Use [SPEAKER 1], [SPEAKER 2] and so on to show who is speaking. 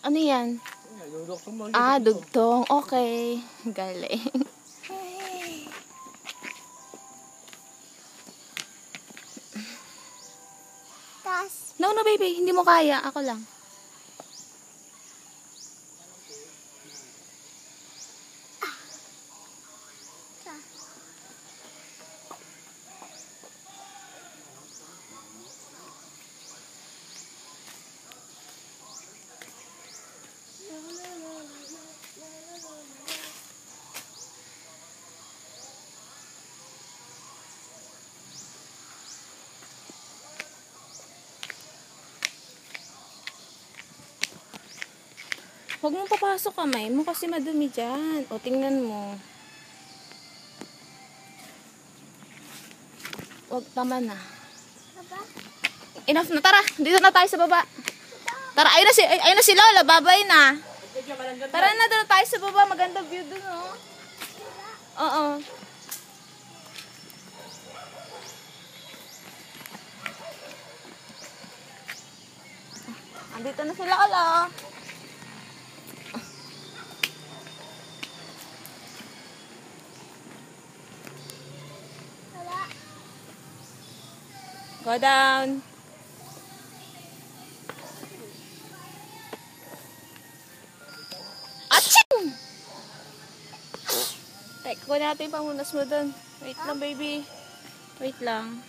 [SPEAKER 1] Ano yan? Ah, dugtong. Okay. Galing. No, no, baby. Hindi mo kaya. Ako lang. Huwag mong papasok kamay mo kasi madumi dyan. O, tingnan mo. Huwag naman na. Enough na. Tara, dito na tayo sa baba. Tara, ayun na si Lola. Babay na. Tara na, doon tayo sa baba. Maganda view doon, oh. Oo. Andito na si Lola. Go down. Aching! Tek, kunin natin yung pangunas mo doon. Wait lang, baby. Wait lang.